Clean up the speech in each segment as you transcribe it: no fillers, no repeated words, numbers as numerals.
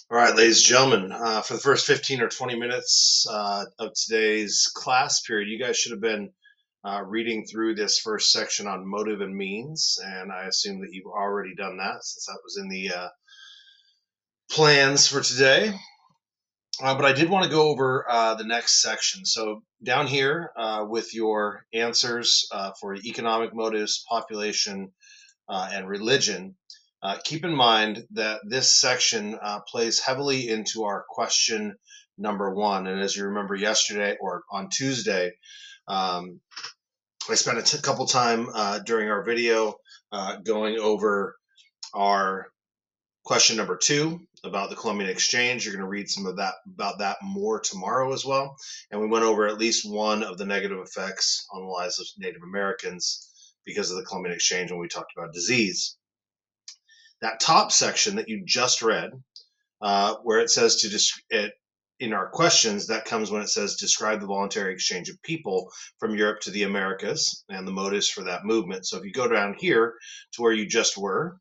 All right, ladies and gentlemen, for the first 15 or 20 minutes of today's class period, you guys should have been reading through this first section on motive and means, and I assume that you've already done that since that was in the plans for today. But I did want to go over the next section. So down here with your answers for economic motives, population, and religion, keep in mind that this section plays heavily into our question number one. And as you remember yesterday or on Tuesday, um, I spent a couple time during our video going over our question number two about the Columbian Exchange. You're going to read some of that about that more tomorrow as well. And we went over at least one of the negative effects on the lives of Native Americans because of the Columbian Exchange when we talked about disease. That top section that you just read, where it says in our questions, that comes when it says describe the voluntary exchange of people from Europe to the Americas and the motives for that movement. So if you go down here to where you just were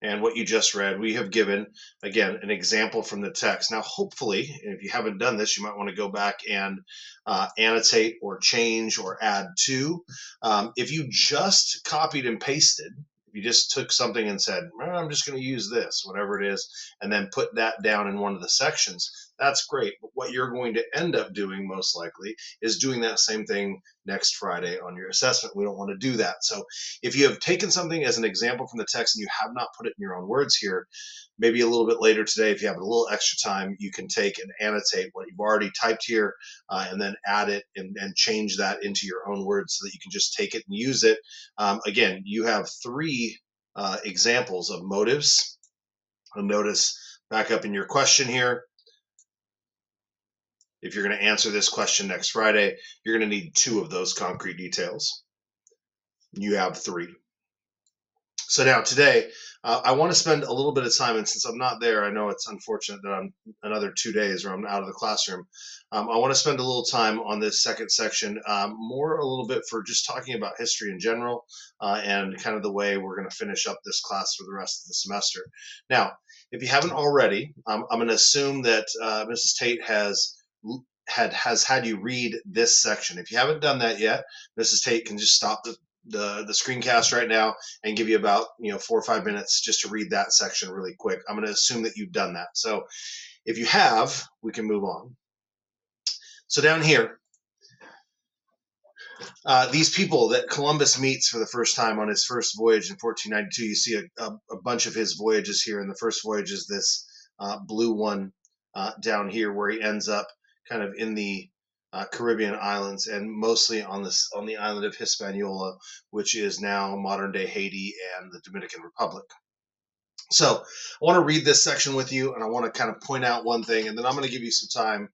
and what you just read, we have given, again, an example from the text. Now, hopefully, if you haven't done this, you might want to go back and annotate or change or add to. If you just copied and pasted, if you just took something and said, well, I'm just going to use this, whatever it is, and then put that down in one of the sections, that's great. But what you're going to end up doing most likely is doing that same thing next Friday on your assessment. We don't want to do that. So if you have taken something as an example from the text and you have not put it in your own words here, maybe a little bit later today, if you have a little extra time, you can take and annotate what you've already typed here and then add it and change that into your own words so that you can just take it and use it. Again, you have three examples of motives. You'll notice back up in your question here, if you're going to answer this question next Friday, you're going to need two of those concrete details. You have three. So now today, I want to spend a little bit of time, and since I'm not there, I know it's unfortunate that I'm another 2 days or I'm out of the classroom. I want to spend a little time on this second section, more a little bit for just talking about history in general and kind of the way we're going to finish up this class for the rest of the semester. Now, if you haven't already, I'm going to assume that Mrs. Tate has had you read this section. If you haven't done that yet, Mrs. Tate can just stop the screencast right now and give you about 4 or 5 minutes just to read that section really quick. I'm going to assume that you've done that. So if you have, we can move on. So down here, these people that Columbus meets for the first time on his first voyage in 1492, you see a bunch of his voyages here. And the first voyage is this blue one down here where he ends up kind of in the Caribbean islands and mostly on the island of Hispaniola, which is now modern day Haiti and the Dominican Republic. So I want to read this section with you, and I want to kind of point out one thing, and then I'm going to give you some time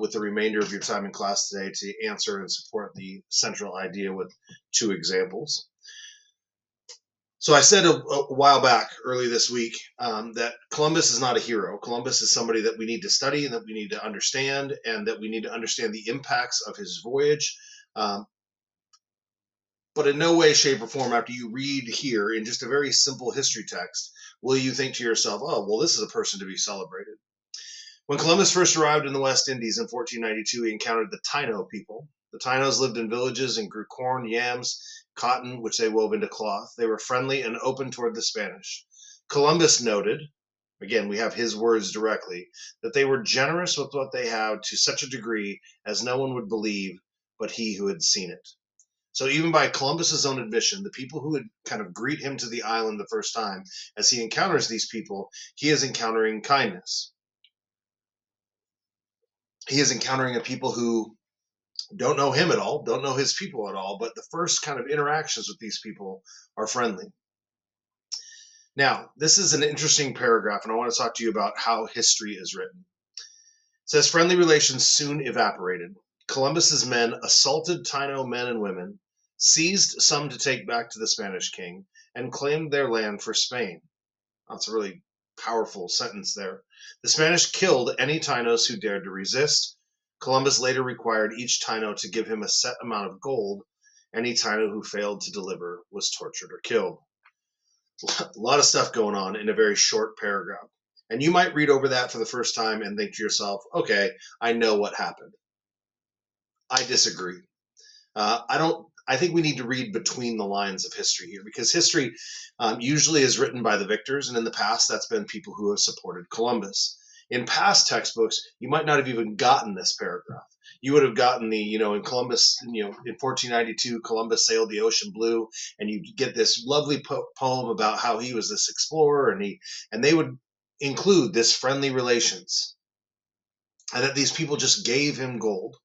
with the remainder of your time in class today to answer and support the central idea with two examples. So I said a while back, early this week, that Columbus is not a hero. Columbus is somebody that we need to study and that we need to understand, and that we need to understand the impacts of his voyage. But in no way, shape, or form, after you read here in just a very simple history text, will you think to yourself, oh, well, this is a person to be celebrated. When Columbus first arrived in the West Indies in 1492, he encountered the Taino people. The Tainos lived in villages and grew corn, yams, cotton, which they wove into cloth. They were friendly and open toward the Spanish. Columbus noted, again, we have his words directly, that they were generous with what they had to such a degree as no one would believe but he who had seen it. So even by Columbus's own admission, the people who would kind of greet him to the island the first time, as he encounters these people, he is encountering kindness. He is encountering a people who don't know him at all, don't know his people at all, but the first kind of interactions with these people are friendly. Now, this is an interesting paragraph, and I want to talk to you about how history is written. It says, friendly relations soon evaporated. Columbus's men assaulted Taino men and women, seized some to take back to the Spanish king, and claimed their land for Spain. That's a really powerful sentence there. The Spanish killed any Tainos who dared to resist. Columbus later required each Taino to give him a set amount of gold. Any Taino who failed to deliver was tortured or killed. A lot of stuff going on in a very short paragraph. And you might read over that for the first time and think to yourself, okay, I know what happened. I disagree. I don't. I think we need to read between the lines of history here, because history usually is written by the victors, and in the past, that's been people who have supported Columbus. In past textbooks, you might not have even gotten this paragraph. You would have gotten the, in Columbus, in 1492, Columbus sailed the ocean blue, and you get this lovely poem about how he was this explorer, and they would include this friendly relations, and that these people just gave him gold.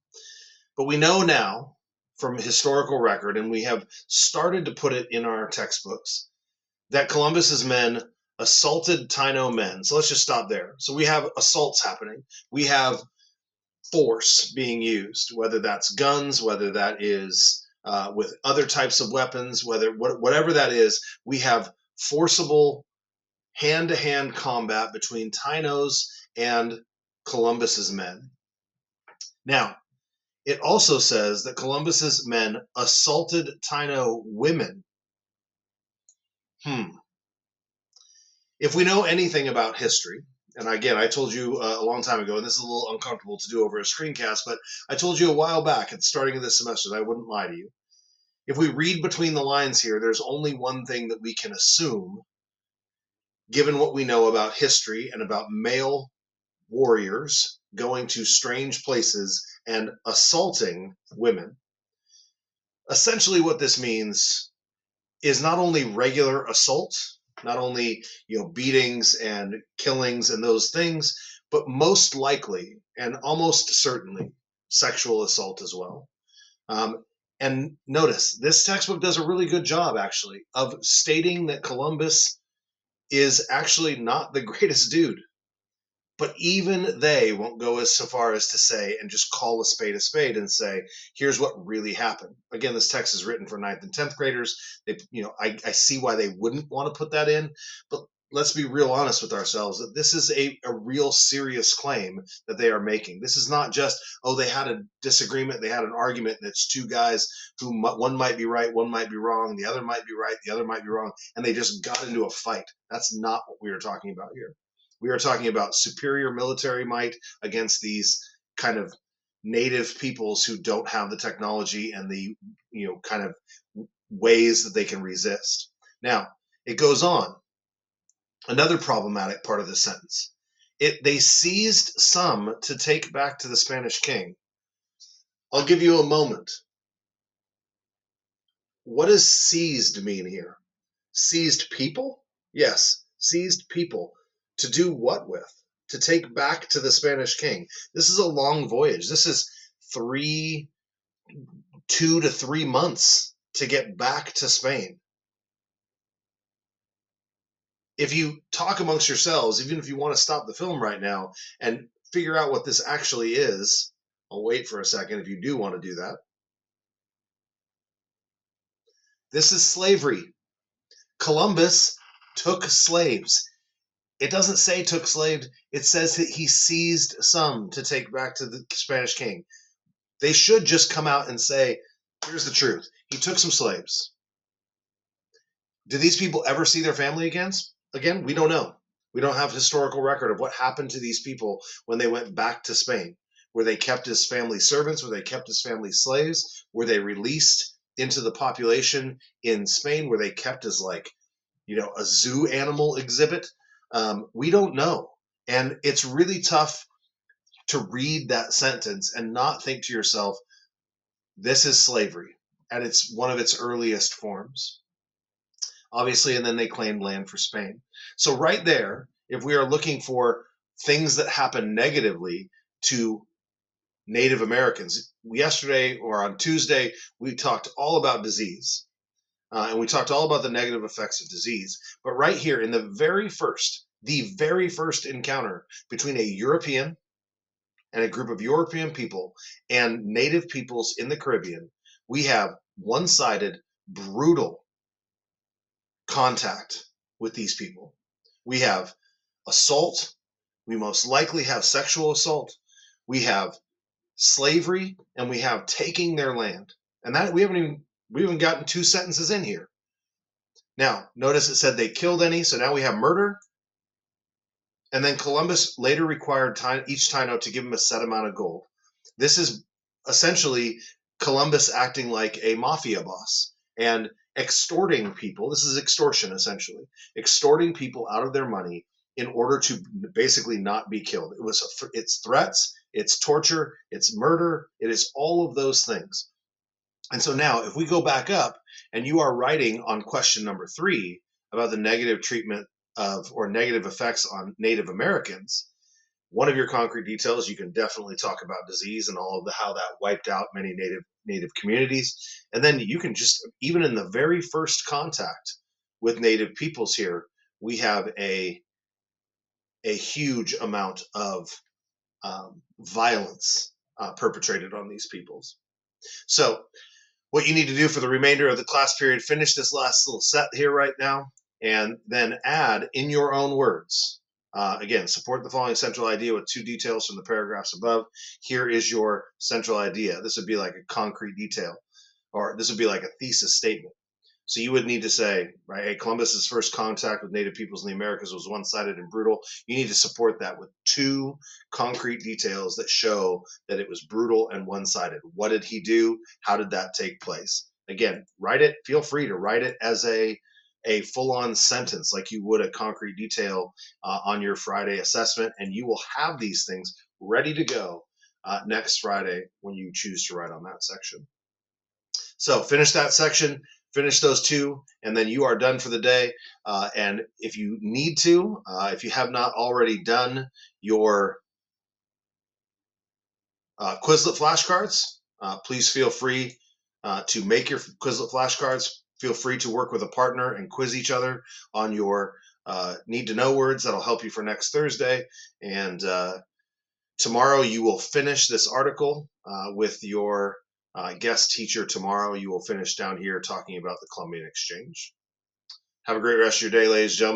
But we know now from historical record, and we have started to put it in our textbooks, that Columbus's men assaulted Taino men. So let's just stop there. So we have assaults happening. We have force being used, whether that's guns, whether that is with other types of weapons, whatever that is. We have forcible hand-to-hand combat between Tainos and Columbus's men. Now, it also says that Columbus's men assaulted Taino women. If we know anything about history, and again, I told you a long time ago, and this is a little uncomfortable to do over a screencast, but I told you a while back at the starting of this semester that I wouldn't lie to you. If we read between the lines here, there's only one thing that we can assume, given what we know about history and about male warriors going to strange places and assaulting women. Essentially, what this means is not only regular assault, not only beatings and killings and those things, but most likely and almost certainly sexual assault as well. And notice, this textbook does a really good job, actually, of stating that Columbus is actually not the greatest dude. But even they won't go as so far as to say and just call a spade and say, here's what really happened. Again, this text is written for 9th and 10th graders. I see why they wouldn't want to put that in, but let's be real honest with ourselves that this is a real serious claim that they are making. This is not just, they had a disagreement, they had an argument, and it's two guys who one might be right, one might be wrong, the other might be right, the other might be wrong, and they just got into a fight. That's not what we are talking about here. We are talking about superior military might against these kind of native peoples who don't have the technology and the kind of ways that they can resist. Now, it goes on. Another problematic part of this sentence. They seized some to take back to the Spanish king. I'll give you a moment. What does seized mean here? Seized people? Yes, seized people. To do what with? To take back to the Spanish king. This is a long voyage. This is 2 to 3 months to get back to Spain. If you talk amongst yourselves, even if you want to stop the film right now and figure out what this actually is, I'll wait for a second if you do want to do that. This is slavery. Columbus took slaves. It doesn't say took slaves. It says that he seized some to take back to the Spanish king. They should just come out and say, here's the truth. He took some slaves. Do these people ever see their family again? We don't know. We don't have historical record of what happened to these people when they went back to Spain. Were they kept as family servants? Were they kept as family slaves? Were they released into the population in Spain? Were they kept as a zoo animal exhibit? We don't know. And it's really tough to read that sentence and not think to yourself, this is slavery, and it's one of its earliest forms. Obviously, and then they claimed land for Spain. So right there, if we are looking for things that happen negatively to Native Americans, yesterday or on Tuesday, we talked all about disease. And we talked all about the negative effects of disease. But right here, in the very first encounter between a European and a group of European people and native peoples in the Caribbean, we have one-sided, brutal contact with these people. We have assault. We most likely have sexual assault. We have slavery, and we have taking their land. And that we haven't gotten 2 sentences in here. Now, notice it said they killed any, so now we have murder. And then Columbus later required each Taino to give him a set amount of gold. This is essentially Columbus acting like a mafia boss and extorting people. This is extortion, essentially, extorting people out of their money in order to basically not be killed. It's threats, it's torture, it's murder, it is all of those things. And so now, if we go back up and you are writing on question number 3 about the negative treatment of or negative effects on Native Americans, one of your concrete details, you can definitely talk about disease and all of how that wiped out many native communities. And then you can just, even in the very first contact with native peoples here, we have a huge amount of violence perpetrated on these peoples. So what you need to do for the remainder of the class period, finish this last little set here right now, and then add in your own words. Again, support the following central idea with 2 details from the paragraphs above. Here is your central idea. This would be like a concrete detail, or this would be like a thesis statement. So you would need to say, right, hey, Columbus's first contact with native peoples in the Americas was one-sided and brutal. You need to support that with 2 concrete details that show that it was brutal and one-sided. What did he do? How did that take place? Again, write it. Feel free to write it as a full-on sentence like you would a concrete detail on your Friday assessment, and you will have these things ready to go next Friday when you choose to write on that section. So finish that section, finish those 2, and then you are done for the day. And if you need to, if you have not already done your Quizlet flashcards, please feel free to make your Quizlet flashcards. Feel free to work with a partner and quiz each other on your need-to-know words. That'll help you for next Thursday. And tomorrow you will finish this article with your guest teacher. Tomorrow you will finish down here talking about the Columbian Exchange. Have a great rest of your day, ladies and gentlemen.